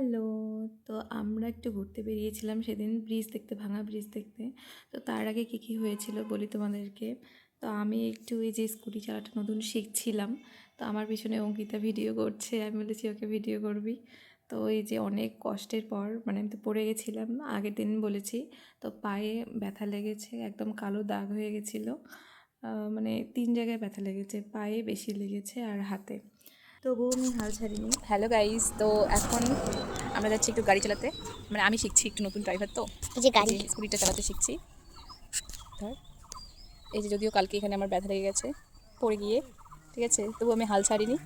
Hello. তো আমরা একটু ঘুরতে বেরিয়েছিলাম সেদিন ব্রিজ দেখতে, ভাঙা ব্রিজ দেখতে। তো তার আগে কী, কী হয়েছিল বলি তোমাদেরকে। তো আমি একটু এই যে স্কুটি চালাটা নতুন শিখছিলাম। তো আমার পিছনে অঙ্কিতা ভিডিও করছে। আমি বলেছি ওকে ভিডিও করবি। তো এই যে অনেক কষ্টের পর মানে আমি তো পড়ে গেছিলাম আগের দিন বলেছি। তো পায়ে ব্যথা লেগেছে, একদম কালো দাগ হয়ে গেছিলো। মানে 3 জায়গায় ব্যথা লেগেছে, পায়ে বেশি লেগেছে আর হাতে। তবুও আমি হাল ছাড়িনি। হ্যালো গাইস, তো এখন আমরা যাচ্ছি একটু গাড়ি চালাতে। মানে আমি শিখছি, একটু নতুন ড্রাইভার তো, এই যে গাড়ি স্কুটিটা চালাতে শিখছি। ধর, এই যে যদিও কালকে এখানে আমার ব্যথা লেগে গেছে পড়ে গিয়ে, ঠিক আছে, তবু আমি হাল ছাড়িনি।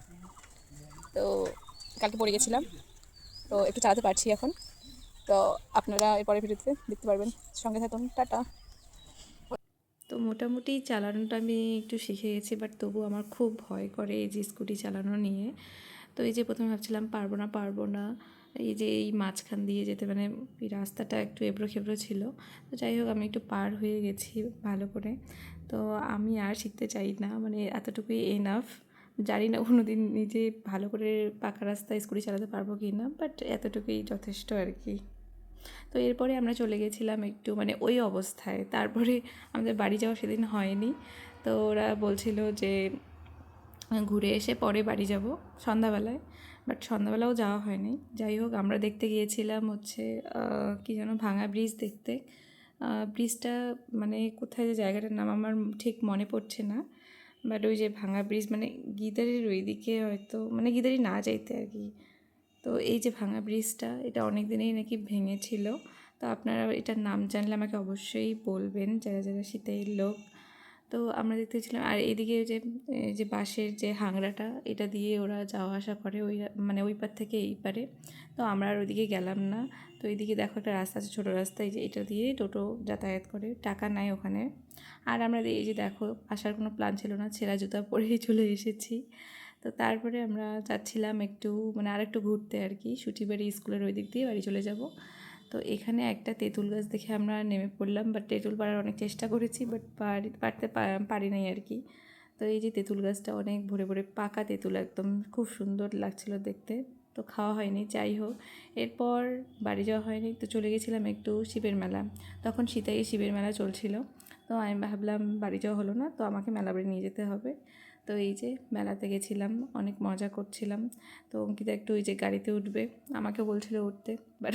তো কালকে পড়ে গেছিলাম, তো একটু চালাতে পারছি এখন। তো আপনারা এরপরে ভিডিওতে দেখতে পারবেন, সঙ্গে থাকুন। টাটা। তো মোটামুটি চালানোটা আমি একটু শিখে গেছি, বাট তবু আমার খুব ভয় করে এই যে স্কুটি চালানো নিয়ে। তো এই যে প্রথমে ভাবছিলাম পারবো না, এই যে এই মাঝখান দিয়ে যেতে মানে এই রাস্তাটা একটু এবড়ো খেবড়ো ছিল। তো যাই হোক আমি একটু পার হয়ে গেছি ভালো করে। তো আমি আর শিখতে চাই না, মানে এতটুকুই এনাফ। জানি না কোনো দিন নিজে ভালো করে পাকা রাস্তায় স্কুটি চালাতে পারবো কি না, বাট এতটুকুই যথেষ্ট আর কি। তো এরপরে আমরা চলে গেছিলাম একটু মানে ওই অবস্থায়। তারপরে আমাদের বাড়ি যাওয়া সেদিন হয়নি। তো ওরা বলছিল যে ঘুরে এসে পরে বাড়ি যাব সন্ধ্যাবেলায়, বাট সন্ধ্যাবেলাও যাওয়া হয়নি। যাই হোক আমরা দেখতে গিয়েছিলাম হচ্ছে কী যেন ভাঙা ব্রিজ দেখতে। ব্রিজটা মানে কোথায় যে জায়গাটার নাম আমার ঠিক মনে পড়ছে না, বাট ওই যে ভাঙা ব্রিজ মানে গিদারির ওই দিকে হয়তো, মানে গিদারি না যাইতে আর কি। তো এই যে ভাঙা ব্রিজটা এটা অনেক দিনেই নাকি ভেঙেছিল। তো আপনারা এটার নাম জানলে আমাকে অবশ্যই বলবেন, যারা যারা শীতের লোক। তো আমরা দেখতেছিলাম আর এদিকে যে বাঁশের যে হাংড়াটা এটা দিয়ে ওরা যাওয়া আসা করে ওই মানে ওই পার থেকে এই পারে। তো আমরা আর ওইদিকে গেলাম না। তো এইদিকে দেখো একটা রাস্তা আছে, ছোটো রাস্তা, এই যে এটা দিয়ে টোটো যাতায়াত করে, টাকা নাই ওখানে। আর আমরা এই যে দেখো আসার কোনো প্ল্যান ছিল না, ছেঁড়া জুতা পরেই চলে এসেছি। তো তারপরে আমরা যাচ্ছিলাম একটু মানে আর একটু ঘুরতে আর কি, সুটিবাড়ি স্কুলের ওই দিক দিয়ে বাড়ি চলে যাব। তো এখানে একটা তেঁতুল গাছ দেখে আমরা নেমে পড়লাম, বাট তেঁতুল পাড়ার অনেক চেষ্টা করেছি, বাট পারি নাই আর কি। তো এই যে তেঁতুল গাছটা অনেক ভরে ভরে পাকা তেঁতুল, একদম খুব সুন্দর লাগছিলো দেখতে। তো খাওয়া হয়নি, যাই হোক এরপর বাড়ি যাওয়া হয়নি। তো চলে গেছিলাম একটু শিবের মেলা, তখন শীতাই শিবের মেলা চলছিল। তো আমি ভাবলাম বাড়ি যাওয়া হলো না, তো আমাকে মেলা বাড়ি নিয়ে যেতে হবে। তো এই যে মেলাতে গেছিলাম, অনেক মজা করছিলাম। তো অঙ্কিতা একটু ওই যে গাড়িতে উঠবে, আমাকে বলছিল উঠতে, বাট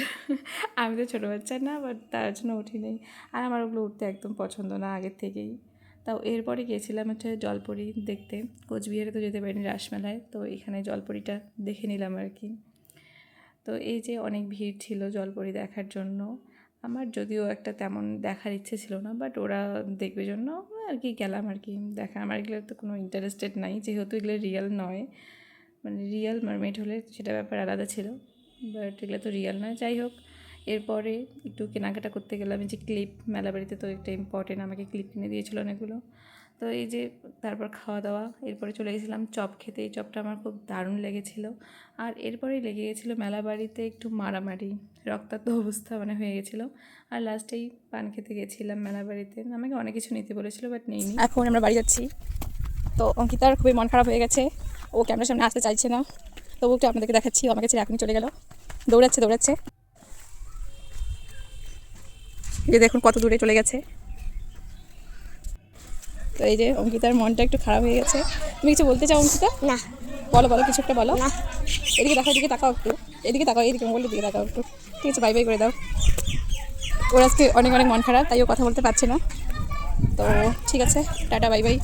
আমি তো ছোটো বাচ্চা না, বাট তার জন্য উঠি নেই। আর আমার ওগুলো উঠতে একদম পছন্দ না আগের থেকেই। তাও এরপরে গিয়েছিলাম হচ্ছে জলপরি দেখতে। কোচবিহারে তো যেতে পারিনি রাসমেলায়, তো এখানে জলপরিটা দেখে নিলাম আর কি। তো এই যে অনেক ভিড় ছিল জলপরি দেখার জন্য। আমার যদিও একটা তেমন দেখার ইচ্ছে ছিল না, বাট ওরা দেখবে জন্য আর কি গেলাম আর কি। আমার এগুলো তো কোনো ইন্টারেস্টেড নাই, যেহেতু এগুলো রিয়েল নয়। মানে রিয়েল মারমেড হলে সেটা ব্যাপার আলাদা ছিল, বাট এগুলো তো রিয়েল নয়। যাই হোক এরপরে একটু কেনাকাটা করতে গেলাম, এই যে ক্লিপ, মেলাবাড়িতে তো একটা ইম্পর্টেন্ট, আমাকে ক্লিপ কিনে দিয়েছিলো অনেকগুলো। তো এই যে তারপর খাওয়া দাওয়া, এরপরে চলে গেছিলাম চপ খেতে। এই চপটা আমার খুব দারুণ লেগেছিলো। আর এরপরেই লেগে গেছিলো মেলাবাড়িতে একটু মারামারি, রক্তাক্ত অবস্থা মানে হয়ে গেছিলো। আর লাস্টেই পান খেতে গেছিলাম মেলাবাড়িতে। আমাকে অনেক কিছু নিতে বলেছিলো, বাট নেইনি। এখন আমরা বাড়ি যাচ্ছি। তো অঙ্কিতার খুবই মন খারাপ হয়ে গেছে, ও ক্যামেরার সামনে আসতে চাইছে না। তবু একটু আপনাদেরকে দেখাচ্ছি, ও আমাকে ছেড়ে এখনই চলে গেল, দৌড়াচ্ছে। এই যে দেখুন কত দূরে চলে গেছে। তো এই যে অঙ্কিতার মনটা একটু খারাপ হয়ে গেছে। তুমি কিছু বলতে চাও অঙ্কিতা? না, বলো কিছু একটা বলো। না, এদিকে তাকাও, এদিকে তাকাও একটু, এদিকে মোবাইলের দিকে তাকাও একটু। ঠিক আছে, বাই বাই করে দাও। ওর আজকে অনেক মন খারাপ, তাই ও কথা বলতে পারছে না। তো ঠিক আছে, টাটা, বাই বাই।